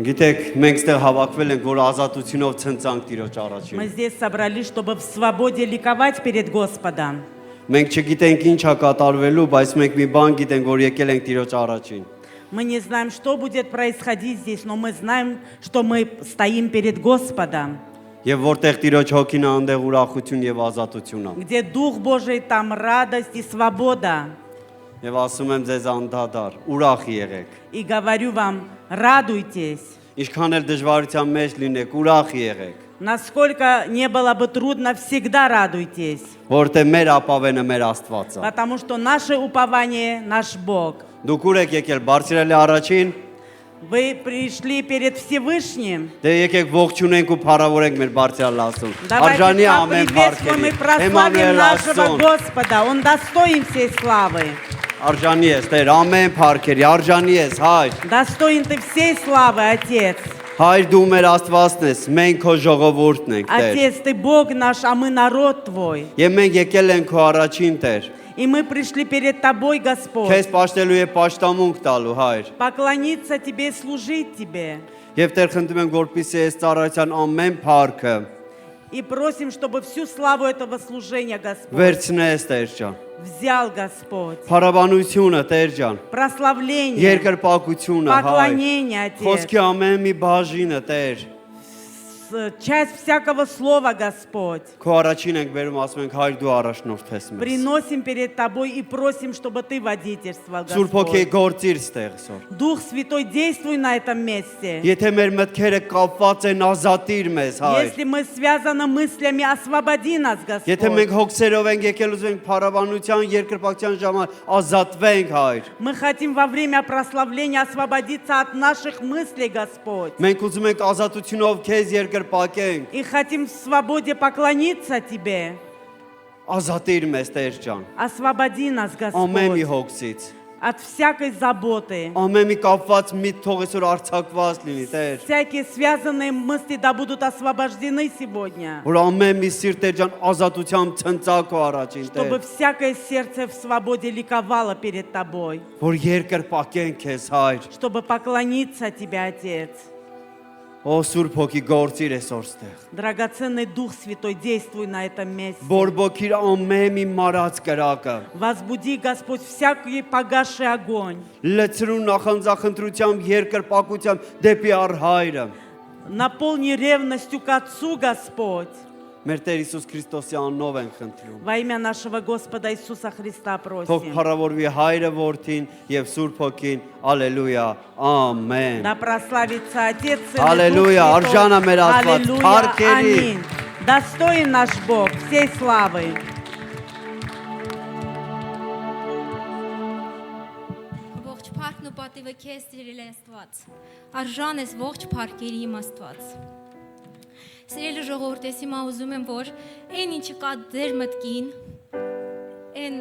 Գիտեք, մենք ստեղ հավաքվել ենք, որ ազատությունով ցնցանք Տիրոջ առաջին։ Мы здесь собрались, чтобы в свободе ликовать перед Господом. Մենք չգիտենք ինչ է կատարվելու, բայց մենք մի բան գիտենք, որ եկել ենք Տիրոջ առաջին։ Мы не знаем, что будет происходить здесь, но мы знаем, что мы стоим перед Господом. Եվ որտեղ Տիրոջ հոգին է, այնտեղ ուրախություն եւ ազատություն է։ Где Дух Божий, там радость и свобода. Եվ ասում եմ ձեզ անդադար, ուրախ եղեք։ И говорю вам, радуйтесь. Ինչքան էլ դժվարության մեջ լինեք, ուրախ եղեք։ Насколько не было бы трудно, всегда радуйтесь. Որտեղ մեր ապավենը մեր Աստվածը։ Потому что наше упование, наш Бог. Դուք ուր եք եկել Բարձրալի առաջին։ Вы пришли перед Всевышним. Դե եկեք ողջունենք ու փառավորենք մեր Բարձրալ Աստծուն։ Давайте ամեն поприветствуем и բարգերի։ прославим нашего Господа. Он достоин всей славы. Արժանի ես, Տեր, ամեն բարգերի, արժանի ես, Հայր։ Достоин ты всей славы, Отец. Հայր դու մեր Աստվածն ես, մենք քո ժողովուրդն ենք, Տեր։ Отец, ты Бог наш, а мы народ твой. Եվ մենք եկել ենք քո առաջին, Տեր։ И мы пришли перед тобой, Господь. Քեզ պաշտելու եւ պաշտամունք տալու, Հայր։ Поклониться тебе и служить тебе. Եվ Տեր խնդրում ենք, որպեսզի այս ծառայության ամեն բարգը И просим, чтобы всю славу этого служения, Господь, վերցնես, Տեր ջան։ взял Господь. Փառաբանությունը, Տեր ջան։ Прославление, Երկրպագությունը, Հայր։ поклонение, Отец. Խոսքի ամեն մի բաժինը, Տեր։ Часть всякого слова, Господь. Քո առաջին ենք վերում, ասում ենք, Հայր դու առաջնորդես մեզ։ Приносим перед тобой и просим, чтобы ты водительствовал, Սուրբ Հոգի Господь. գործիր ստեղ սոր։ Дух Святой, действуй на этом месте. Եթե մեր մտքերը կապված են, ազատիր մեզ, Հայր։ Если мы связаны мыслями, освободи нас, Եթե Господь. մենք հոգսերով ենք եկել ուզում ենք փառաբանության, երկրպագության ժամանակ ազատվենք, Հայր։ Мы хотим во время прославления освободиться от наших мыслей, Господь. Մենք ուզում ենք ազատությունով քեզ երկրպագենք։ И хотим в свободе поклониться Тебе. Ազատիր մեզ, Տեր ջան։ Освободи нас, Ամեն մի Господь, հոգսից, от всякой заботы. ամեն մի կապված միտ թող այսօր արցակված լինի, Տեր։ Всякие связанные мысли да будут освобождены сегодня. Որ ամեն մի սիրտ, Տեր ջան, ազատությամբ ցնցա քո առաջին, Чтобы Տեր։ всякое сердце в свободе ликовало перед Тобой. Որ երկրպագենք քեզ, Հայր։ Чтобы поклониться Тебе, Отец. Օ Սուրբ Հոգի գործիր այսօր ստեղ։ Драгоценный Дух Святой, действуй на этом месте. Բորբոքիր ամեն մի մարած կրակը։ Возбуди, Господь, всякий погасший огонь. Լցրու նախանձախնդրությամբ, երկրպագությամբ դեպի առհայրը։ Наполни ревностью к Отцу, Господь. Մեր Տեր Հիսուս Քրիստոսի անունով ենք խնդրում։ Во имя нашего Господа Иисуса Христа Թող просим. փառավորվի Հայրը, Որդին եւ Սուրբ Հոգին։ Ալելույա։ Ամեն։ Да прославится Отец и Аллилуйя, Дух аржана մեր Святой. Աստված, Аллилуйя, փառքերի։ аминь. Достоин наш Бог всей славы. Ողջ փառքն ու պատիվը քեզ Տիրել Աստված։ Արժան ես ողջ փառքերի իմ Աստված։ Սիրելի ժողովուրդ, ես հիմա ուզում եմ, որ այն ինչը կա ձեր մտքին, այն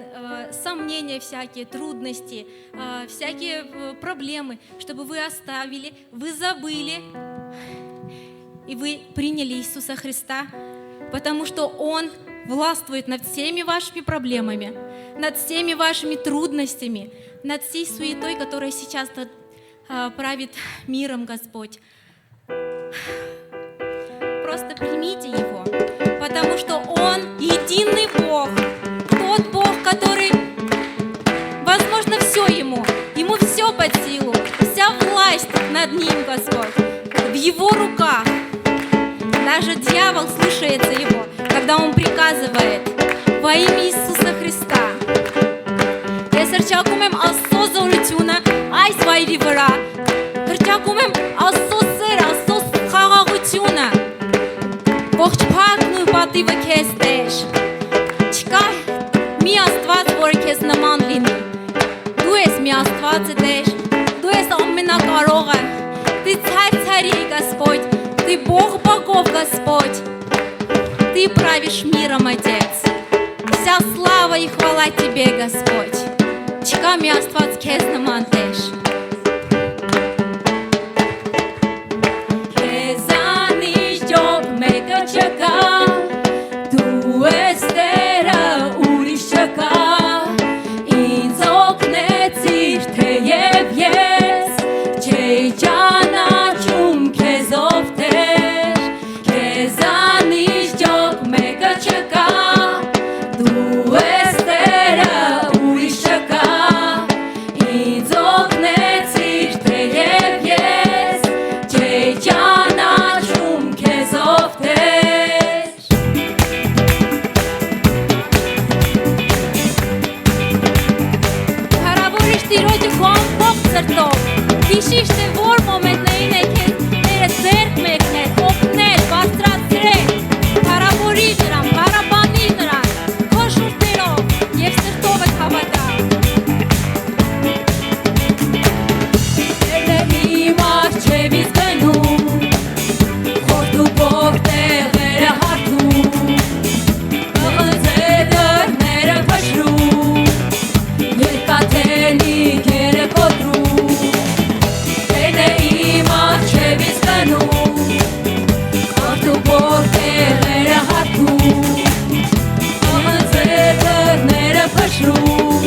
сомнения всякие, трудности, всякие проблемы, чтобы вы оставили, вы забыли, и вы приняли Иисуса Христа, потому что Он властвует над всеми вашими проблемами, над всеми вашими трудностями, над всей суетой, которая сейчас правит миром, Господь. Просто примите Его, потому что Он единый Бог, тот Бог, который, возможно, все Ему все под силу, вся власть над Ним, Господь, в Его руках. Даже дьявол слушается Его, когда Он приказывает во имя Иисуса Христа. Ես հրճակում եմ Աստծո զորությունը այս վայրի վրա, հրճակում եմ Աստծո սեր, Աստծո խաղաղությունը, ողջ փառքն ու պատիվը քեզ Տեր, չկա մի Աստված, որը քեզ նման լինի, դու ես մի Աստվածը Տեր, դու ես ամենակարողը, ты царь царей, Господь, ты Бог богов, Господь, ты правишь миром, Отец, вся слава и хвала Тебе, Господь. Չկա մի Աստված քեզ նման Տեր։ Քեզանից ջոկ մեկը չկա, դու ես Տերը, ուրիշ չկա, ինձ օգնեցիր, թեև ես չէի ճանաչում փշրում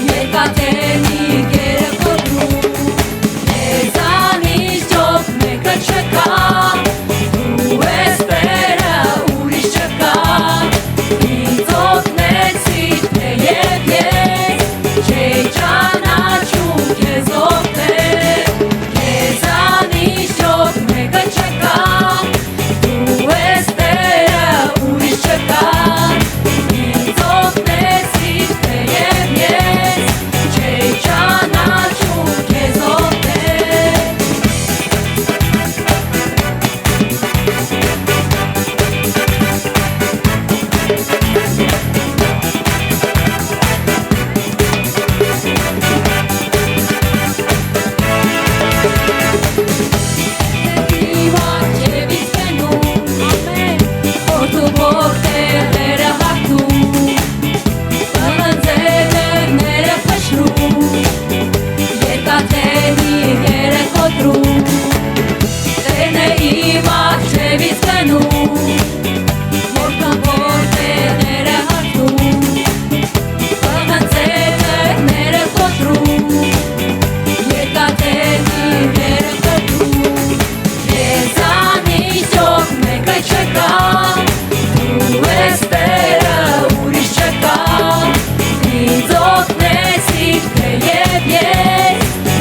երկաթերի գերը կոտրում Եզանից ճոք մեկը չկա Դու ես Տերը ուրիշ չկա Ինձ օգնեցիր թեև ես Չէի ճանաչում քեզ ով Տեր Եզանից ճոք մեկը չկա Դու ես Տերը ուրիշ չկա Ինձ օգնեցիր թեև ես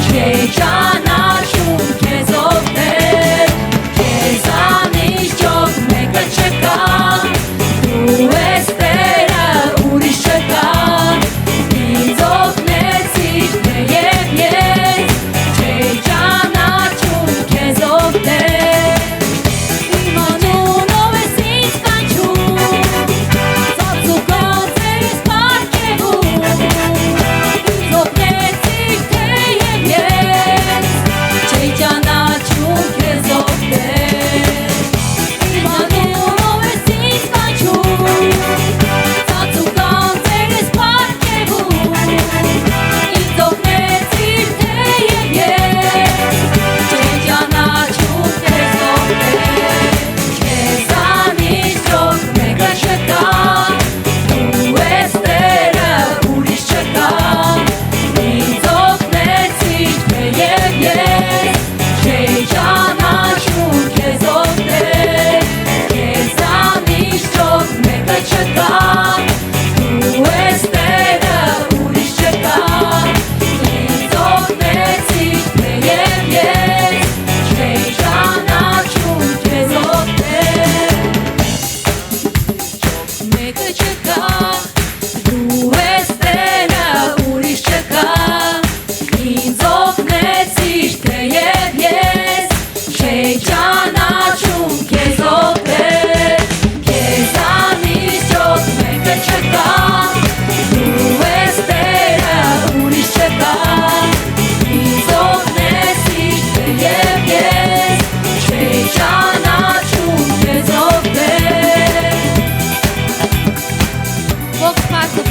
Չէի ճանաչում քեզ ով Տեր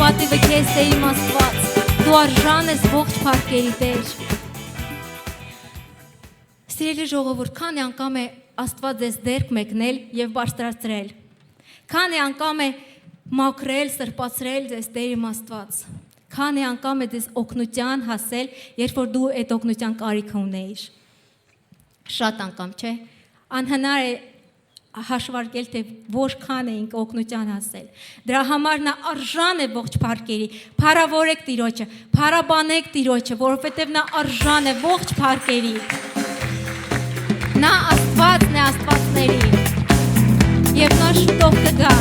Պատիվը քեզ Տեր իմ Աստված, դու արժան ես ողջ փառքերի Տեր։ Սիրելի ժողովուրդ, քանի անգամ է Աստված ձեզ դերք մեկնել եւ բարձրացրել։ Քանի անգամ է մաքրել, սրբացրել ձեզ Տեր իմ Աստված։ Քանի անգամ է ձեզ օգնության հասել, երբ որ դու այդ օգնության կարիք ունեիր։ Շատ անգամ, չէ՞։ Անհնար է հաշվարկել, թե որքան էինք օգնության հասել։ Դրա համար նա արժան է ողջ փառքերի։ Փառավորեք Տիրոջը, փառաբանեք Տիրոջը, որովհետև նա արժան է ողջ փառքերի։ Նա Աստվածն է Աստվածների։ Եվ նա շուտով կգա։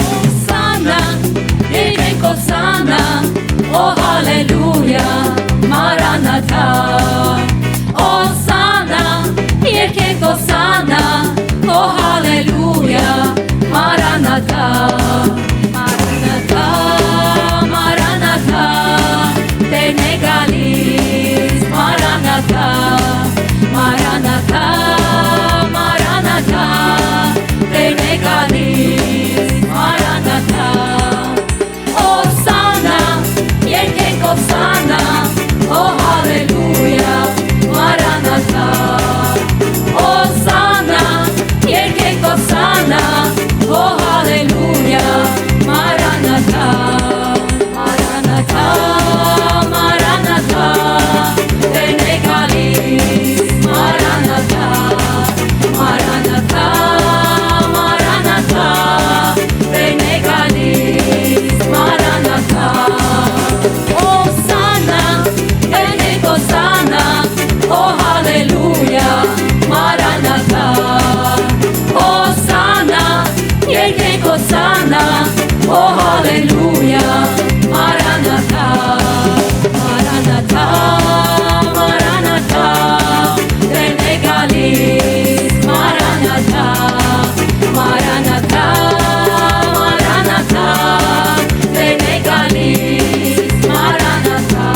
Հոսանա, եկեք հոսանա, օ հալելույա, Մարանաթա։ Հոսանա, եկեք հոսանա, օ հալելույա, Մարանաթա, Մարանաթա, Մարանաթա, Տերն է գալիս, Մարանաթա, Մարանաթա, Մարանաթա, Տերն է գալիս, Մարանաթա, Հոսանա, եկեք հոսանա, օ հալելույա, հալելույա, Մարանաթա, Մարանաթա, Մարանաթա, Տերն է գալիս, Մարանաթա, Մարանաթա, Մարանաթա, Տերն է գալիս, Մարանաթա,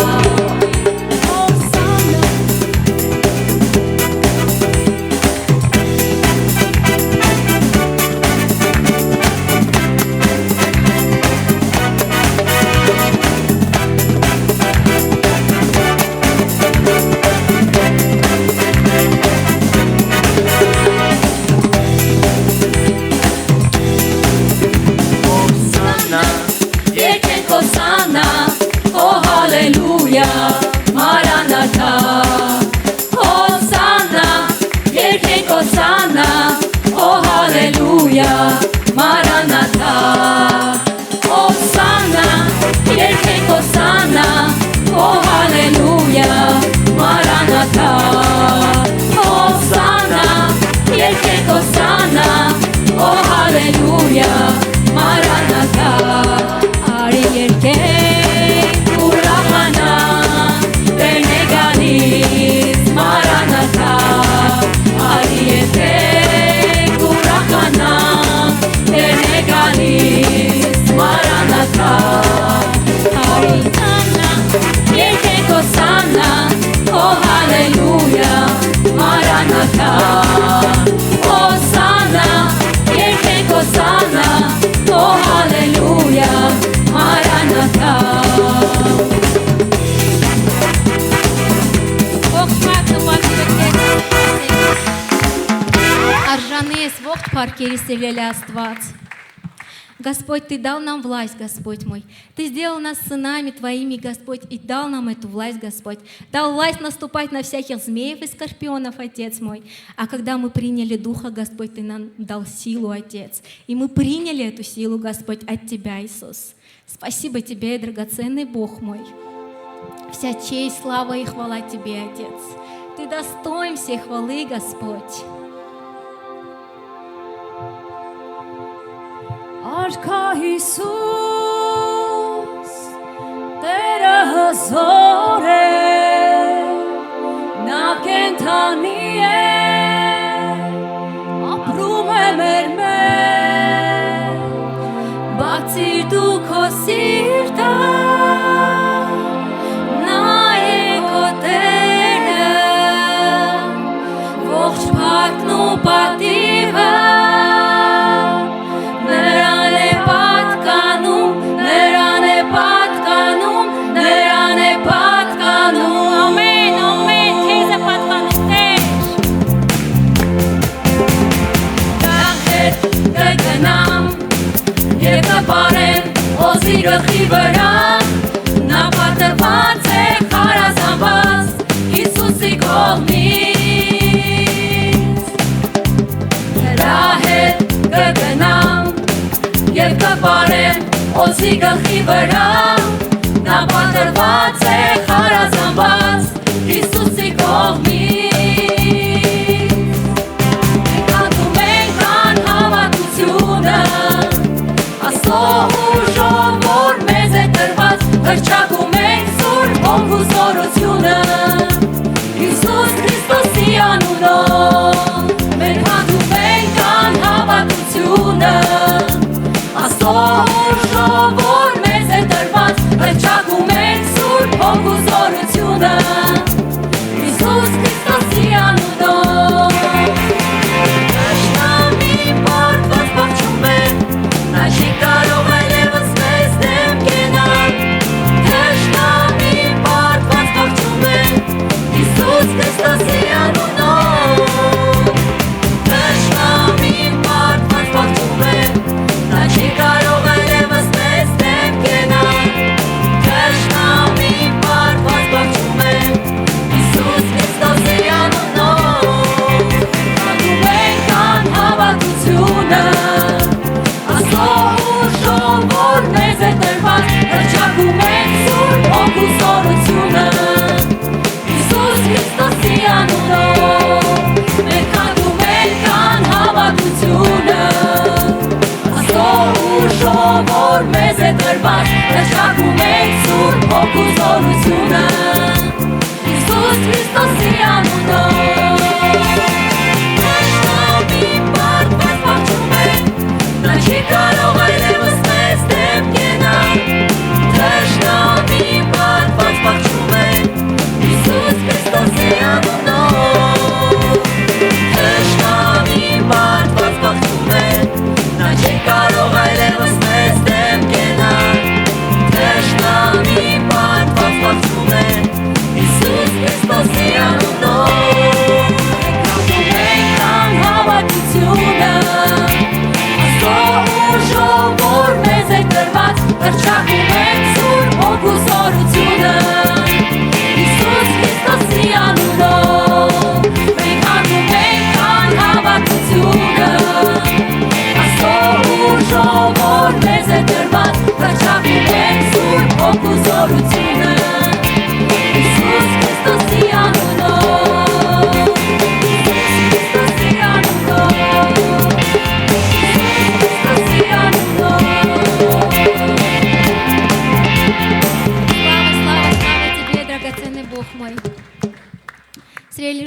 Hosanna, oh hallelujah, Maranatha. Hosanna, yerkek Hosanna, oh hallelujah, Maranatha. Hosanna, yerkek Hosanna, oh hallelujah, Maranatha. Hosanna, yerkek Hosanna, oh hallelujah, Maranatha. Ari yerkek urahana, Tern e galis, Maranatha. Ari yerkek urahana, Tern e galis, Maranatha. Ari Hosanna, yerkek Hosanna, oh hallelujah, Maranatha. Hosanna, yerkek Hosanna, oh hallelujah, Maranatha. Արժանի ես ողջ փառքերի սիրելի Աստված. Господь, Ты дал нам власть, Господь мой. Ты сделал нас сынами Твоими, Господь, и дал нам эту власть, Господь. Дал власть наступать на всяких змеев и скорпионов, Отец мой. А когда мы приняли Духа, Господь, Ты нам дал силу, Отец. И мы приняли эту силу, Господь, от Тебя, Иисус. Спасибо Тебе, драгоценный Бог мой. Вся честь, слава и хвала Тебе, Отец. Ты достоин всей хвалы, Господь. Արքա Հիսուս, Տերը հզոր է, Նա կենդանի է, ապրում է մեր մեջ, բացիր դու քո սիրտը, Նա է քո Տերը, ողջ փառքն ու պատիվը, Գլխի վրա նա պատրված է խարազանված Հիսուսի կողմից Նրա հետ կգնամ և կպարեմ օձի գլխի վրա նա պատրված է խարազանված Հիսուսի կողմից Մենք ատում ենք անհավատությունը Աստծո ուժով Հրճակում ենք սուրբ ոնք ու զորությունը Հիսուս Քրիստոսի անունով Մենք հանդում ենք անհավատությունը Աստծո ուժով որ մեզ է տրված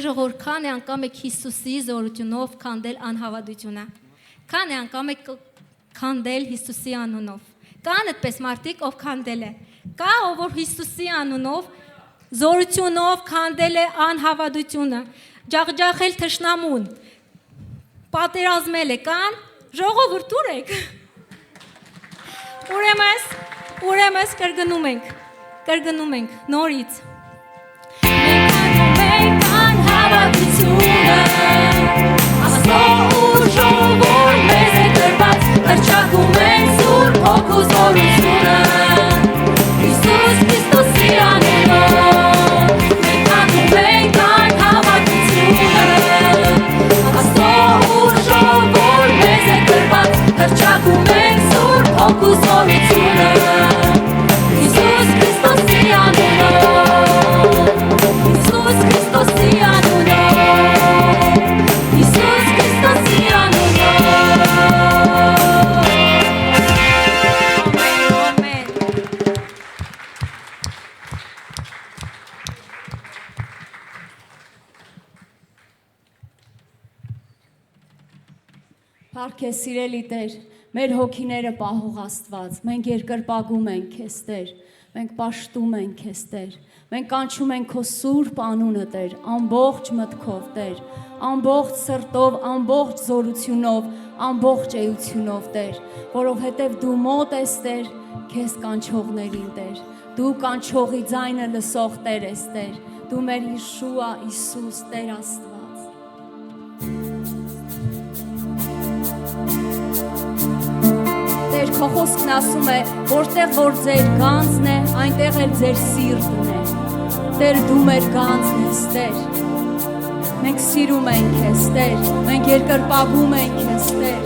ժողովուրդ, քանի անգամ եք Հիսուսի զորությունով քանդել անհավատությունը։ Քանի անգամ եք քանդել Հիսուսի անունով։ Կան այդպես մարդիկ, ով քանդել է։ Կա ով որ Հիսուսի անունով զորությունով քանդել է անհավատությունը, ջախջախել թշնամուն, պատերազմել է։ Կան ժողովուրդ ուր եք։ Ուրեմն կրկնում ենք նորից։ Մենք անհավատությունը, Աստծո ուժով որ մեզ է տրված, հռչակում ենք Սուրբ Հոգու զորությունը, Հիսուս Քրիստոսի անունով։ Մենք անում ենք անհավատությունը, Աստծո ուժով որ մեզ է տրված, հռչակում ենք Սուրբ Հոգու զորությունը, Հիսուս Քրիստոսի անունով, Հիսուս Քրիստոսի անունով, Հիսուս Քրիստոսի անունով։ Ամեն։ Փառք է սիրելի Տեր, մեր հոգիները պահող Աստված, մենք երկրպագում ենք քեզ Տեր, մենք պաշտում ենք քեզ Տեր, մենք կանչում ենք քո սուրբ անունը Տեր, ամբողջ մտքով Տեր, ամբողջ սրտով, ամբողջ զորությունով, ամբողջ էությունով Տեր, որովհետև դու մոտ ես Տեր, քեզ կանչողներին Տեր, դու կանչողի ձայնը լսող Տեր ես Տեր, դու մեր Հիշուա Հիսուս Տեր Աստված։ Տեր, քո խոսքն ասում է, որտեղ որ ձեր գանձն է, այնտեղ էլ ձեր սիրտն է։ Տեր, դու մեր գանձն ես, Տեր։ Մենք սիրում ենք քեզ, Տեր, մենք երկրպագում ենք քեզ, Տեր։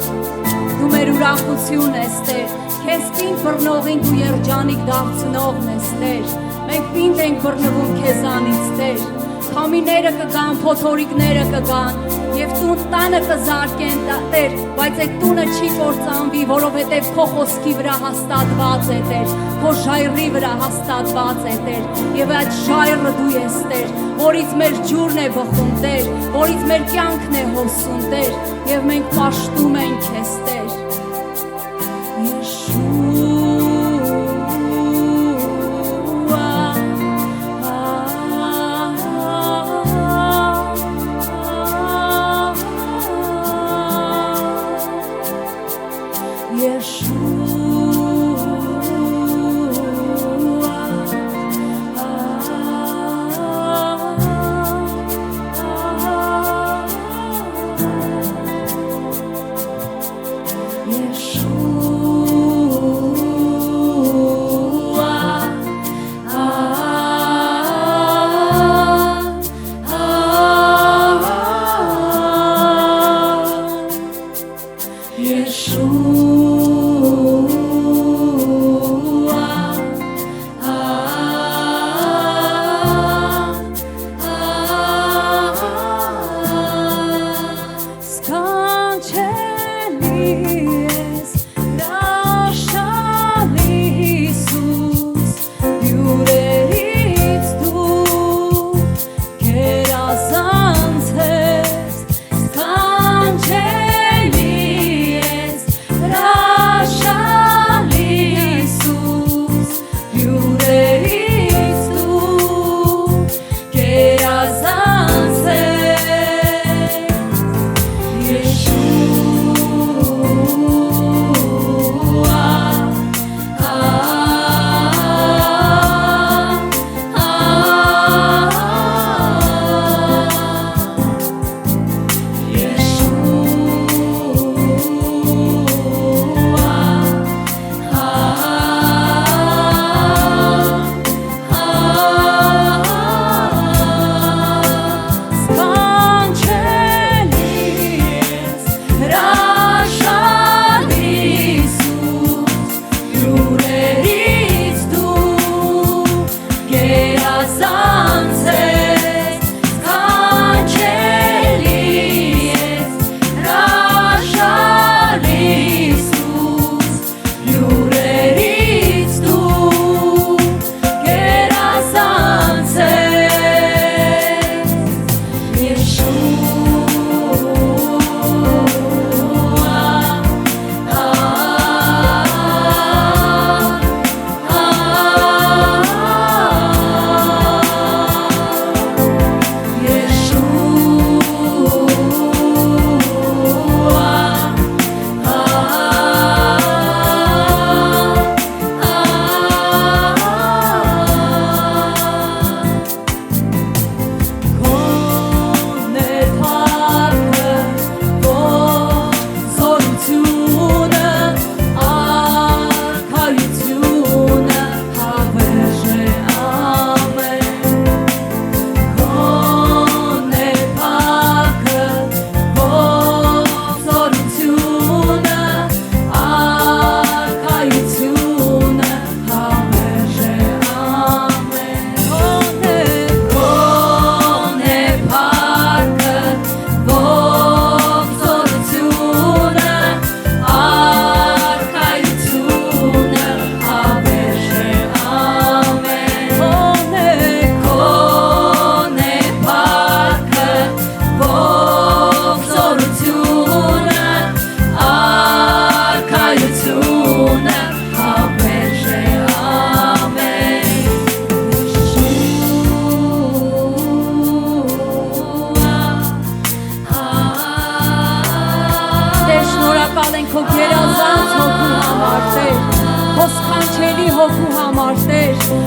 Դու մեր ուրախություն ես, Տեր։ Քեզ պինդ բռնողին դու երջանիկ դարձնողն ես, Տեր։ Մենք պինդ ենք բռնվում քեզանից, Տեր։ Քամիները կգան, փոթորիկները կգան, եւ տուն տանը կզարկեն, Տեր, բայց այդ տունը չի կործանվի, որովհետեւ քո խոսքի վրա հաստատված է, Տեր, քո ժայռի վրա հաստատված է, Տեր, եւ այդ ժայռը դու ես, Տեր, որից մեր ջուրն է բխում, Տեր, որից մեր կյանքն է հոսում, Տեր, եւ մենք պաշտում ենք քեզ, Տեր։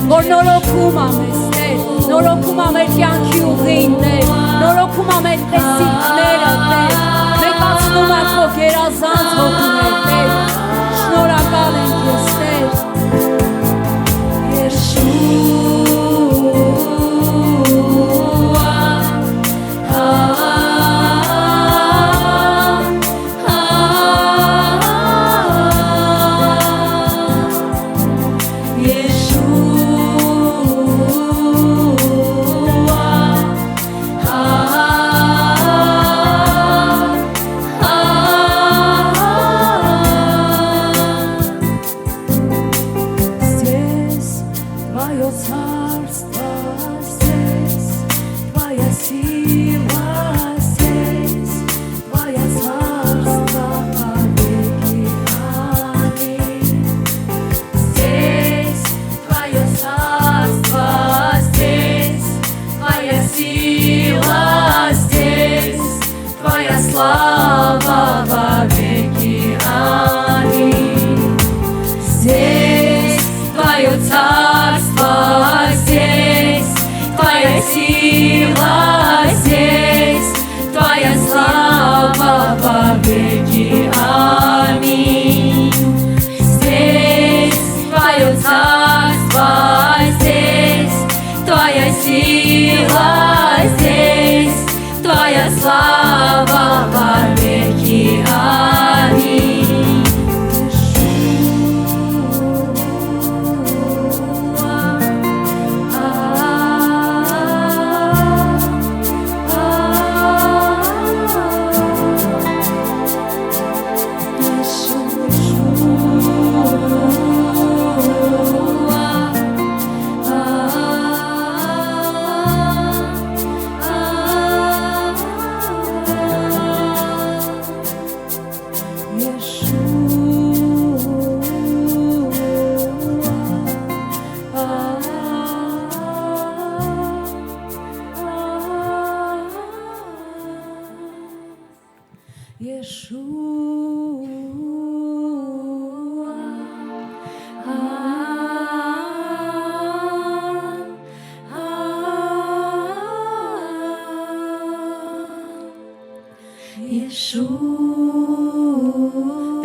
Որ նորոգում ամես Տեր, նորոգում ամեր կյանքի ուղին Տեր, նորոգում ամեր տեսիքները Տեր, մեկացնում է քո գերազանց հոգուներ Տեր, շնորհակալ ենք ես Տեր,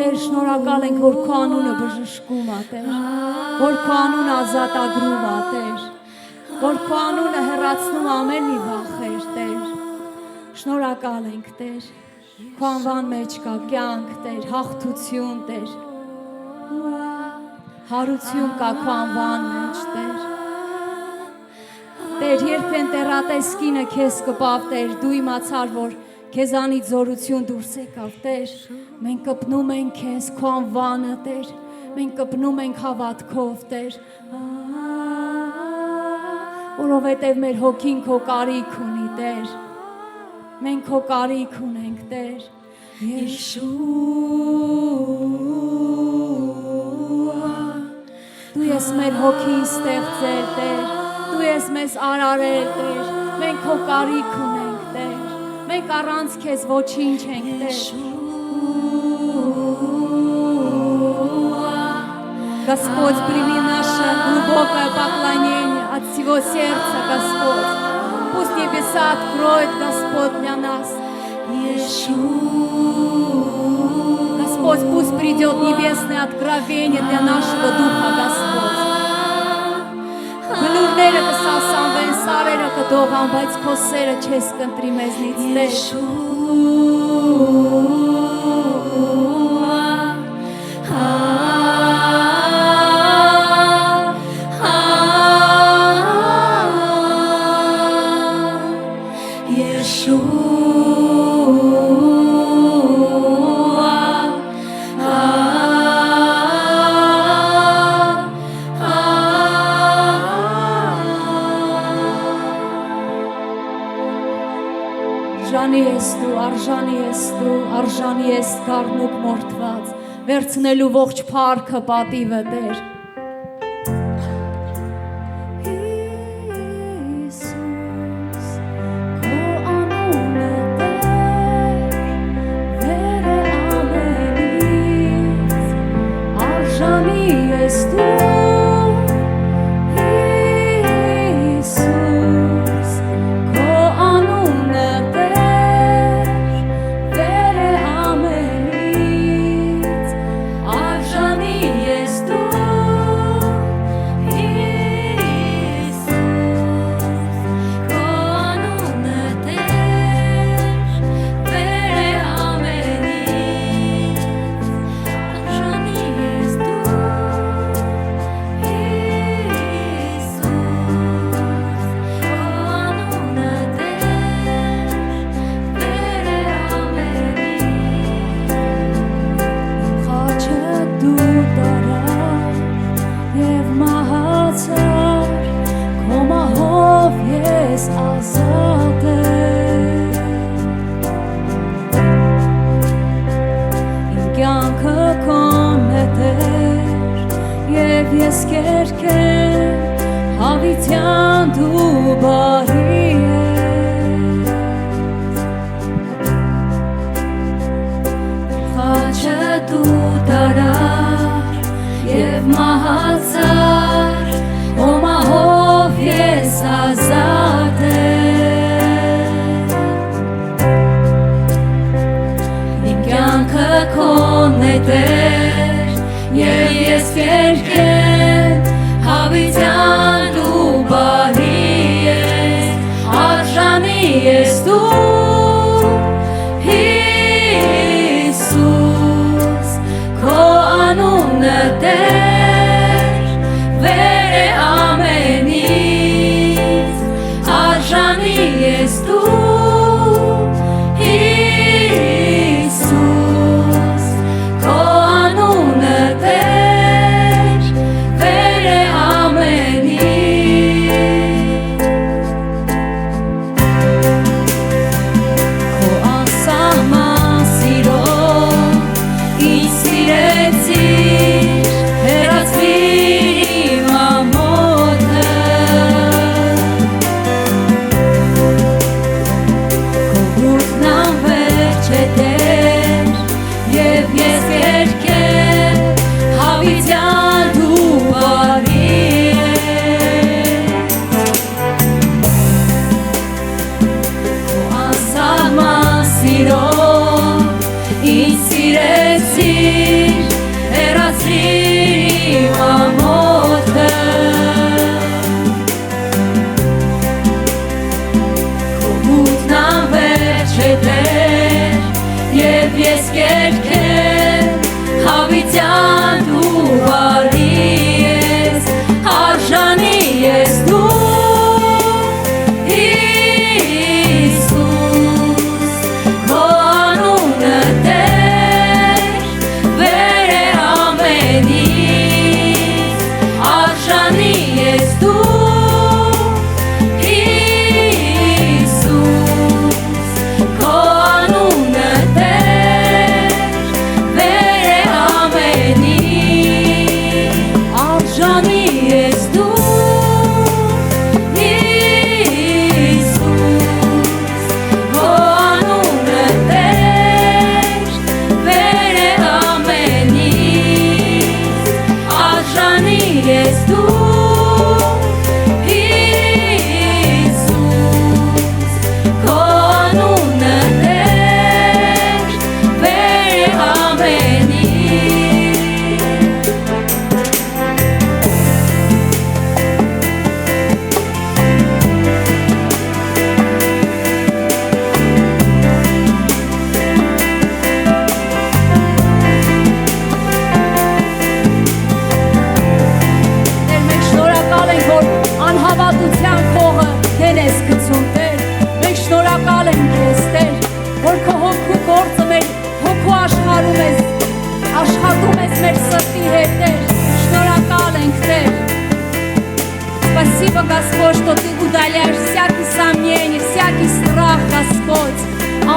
Տեր շնորհակալ ենք որ քո անունը բժշկում է Տեր որ քո անունը ազատագրում է Տեր որ քո անունը հեռացնում ամեն մի վախեր Տեր շնորհակալ ենք Տեր քո անվան մեջ կա կյանք Տեր հաղթություն Տեր հարություն կա քո անվան մեջ Տեր Տեր երբ ընտերատես կինը քեզ կպավ Տեր դու իմացար որ Քեզանից զորություն դուրս եկավ Տեր մենք կպնում ենք քեզ քո անվանը Տեր մենք կպնում ենք հավատքով Տեր որովհետև մեր հոգին քո կարիք ունի Տեր Մենք քո կարիք ունենք, Տեր։ Եշուա Դու ես մեր հոգի ստեղծել, Տեր։ Դու ես մեզ արարել, Տեր։ Մենք քո կարիք ունենք, Տեր։ Մենք առանց քեզ ոչինչ ենք, Տեր։ Господь, прими наше глубокое поклонение от всего сердца, Господь. Пусть небеса откроет, Господь, для нас. Господь, пусть придет небесное откровение для нашего духа, Господь. Բլուրները կսասանվեն, սարերը կդողան, բայց քո սերը չես կընտրի մեզնից, Տեր։ Արժանի ես կարնուկ մորթված, վերցնելու ողջ փառքը պատիվը, Տեր։ Հիսուս, քո անունը, Տեր, վերը ամենից, արժանի ես դու, Հիսուս, քո անունը, ես կերքեմ, հավիտյան դու բարի ես, խաչը դու տարար և մահացար, ոմահով ես ազատ եմ, իմ կյանքը քոն է Տեր, և ես կերքեմ, հավիտյան դու բարի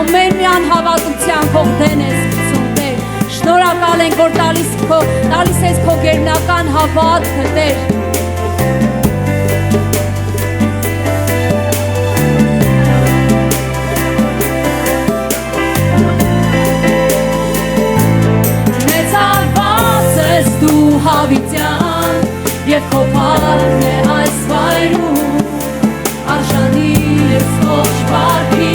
ամեն մի անհավատության քո դեն ես գցում Տեր Շնորհակալ ենք որ տալիս ես քո գերնական հավատքը Տեր Դու հավիտյան և քո փառքն է այս վայրում արժանի ես ողջ փառքի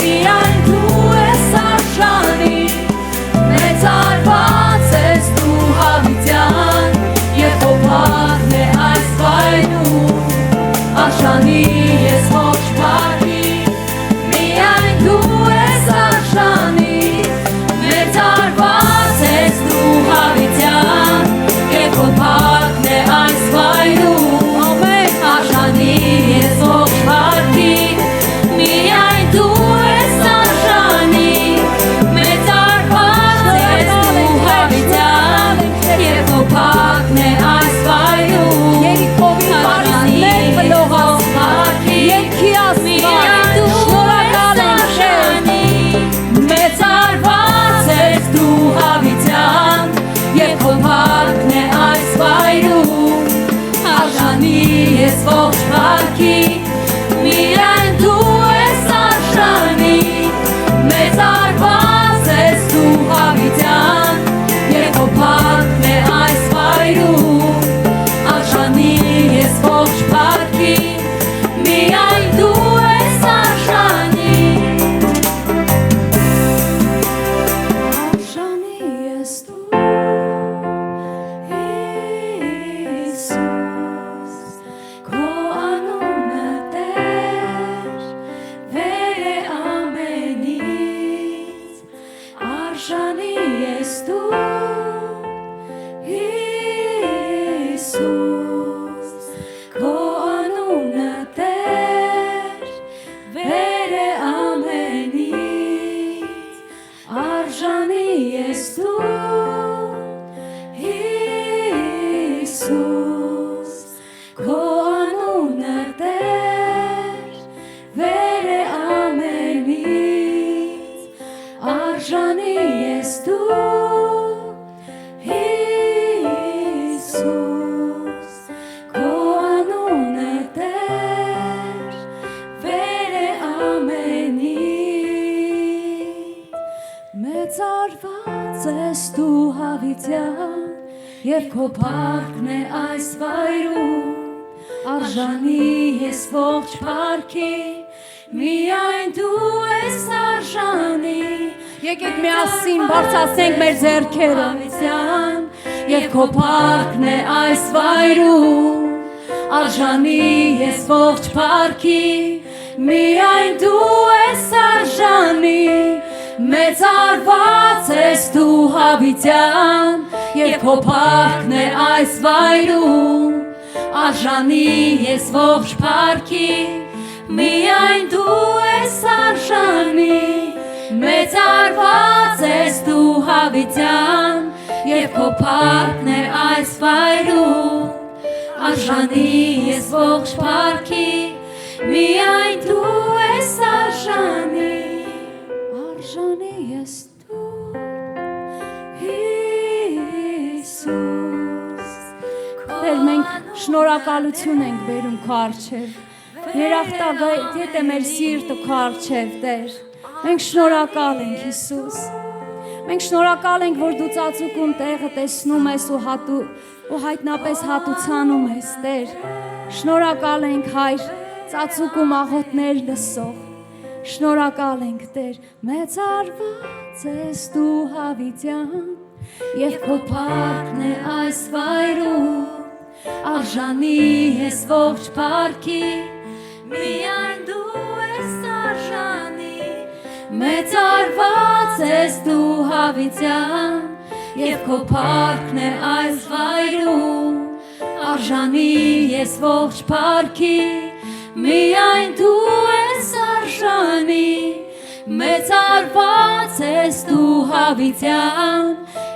միայն դու ես արժանի մեծարված ես դու հավիտյան և քո փառքն է այս վայրում արժանի ես ողջ փառքի միայն դու ես արժանի մեծարված ես դու հավիտյան Եվ քո փառքն է այս վայրում ամեն արժանի ես ողջ փառքի միայն դու ես արժանի մեծարված ես դու հավիտյան Եվ քո փառքն է այս վայրում Երիքովի արժանի ողջ փառքի Երիքի աստված շնորհակալ եմ մեծարված ես դու հավիտյան Եվ քո փառքն է այս վայրում արժանի ես ողջ փառքի միայն դու ես արժանի մեծարված ես դու հավիտյան Եվ քո փառքն է այս վայրում արժանի ես ողջ փառքի միայն դու ես արժանի արժանի ես դու Եվ քո փառքն է այս վայրում արժանի ես ողջ փառքի միայն դու ես արժանի Եկեք միասին բարձրացնենք մեր ձեռքերը Եվ քո փառքն է այս վայրում արժանի ես ողջ փառքի միայն դու ես արժանի մեծարված ես դու հավիտյան Եվ քո փառքն է այս վայրում արժանի ես ողջ փառքի միայն դու ես արժանի մեծարված ես դու հավիտյան Եվ քո փառքն է այս վայրում արժանի ես ողջ փառքի միայն դու ես արժանի Արժանի ես դու Հիսուս Տեր մենք շնորհակալություն ենք բերում քո առջև Երախտագայթ է մեր սիրտը քո առջև Տեր Մենք շնորհակալ ենք Հիսուս Մենք շնորհակալ ենք որ դու ծածուկում տեղը տեսնում ես ու հայտնապես հատուցանում ես Տեր Շնորհակալ ենք Հայր ծածուկում աղոթներ լսող Շնորհակալ ենք Տեր մեծարված ես դու հավիտյան Եվ քո փառքն է այս վայրում արժանի ես ողջ փառքի միայն դու ես արժանի մեծարված ես դու հավիտյան Եվ քո փառքն է այս վայրում արժանի ես ողջ փառքի միայն դու ես արժանի մեծարված ես դու հավիտյան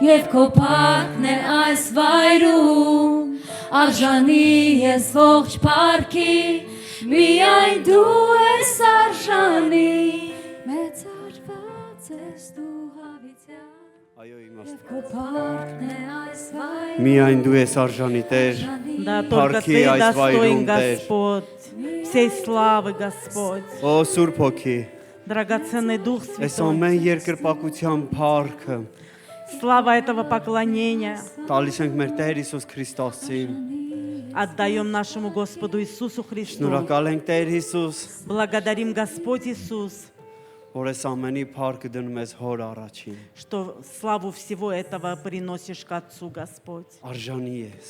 Եվ քո փառքն է այս վայրում արժանի ես ողջ փառքի միայն դու ես արժանի մեծարված Հարված ես դու հավիտյան Այո, իմ Եվ Աստված։ քո փառքն է այս վայրը Միայն դու ես արժանի Տեր։ Да, только Парки Ты айс достоин, вайрум, Тեր։ Господь, всей славы, Господь. Օ Սուրբ Հոգի, Драгоценный Дух այս Святой, ամեն երկրպագության փառքը слава этого поклонения տալիս ենք մեր Տեր Հիսուս Քրիստոսին։ отдаем нашему Господу Иисусу Христу. Շնորհակալ ենք Տեր Հիսուս, Благодарим Господь Иисус, որ այս ամենի փառքը դնում ես Հոր առաջին։ что славу всего этого приносишь к Отцу, Господь. Արժանի ես,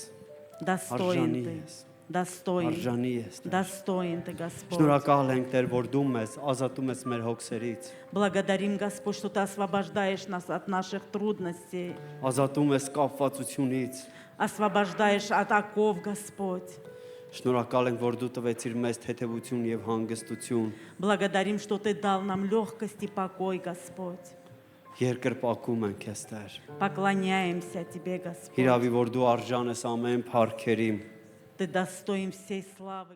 Достоин Аржани Ты, есть. достоин, արժանի ես։ Տեր։ достоин Ты, Господь. Շնորհակալ ենք Տեր, որ դու մեզ ազատում ես մեր հոգսերից, Благодарим, Господь, что Ты освобождаешь нас от наших трудностей, ազատում ես կապվածությունից։ освобождаешь от оков, Господь. Շնորհակալ ենք, որ դու տվեցիր մեզ թեթևություն եւ հանգստություն, Благодарим, что Ты дал нам легкость и покой, Господь. երկրպագում ենք ես Տեր։ Поклоняемся Тебе, Господь. Հիրավի, որ դու արժան ես ամեն փառքերի։ Ты достоин всей славы.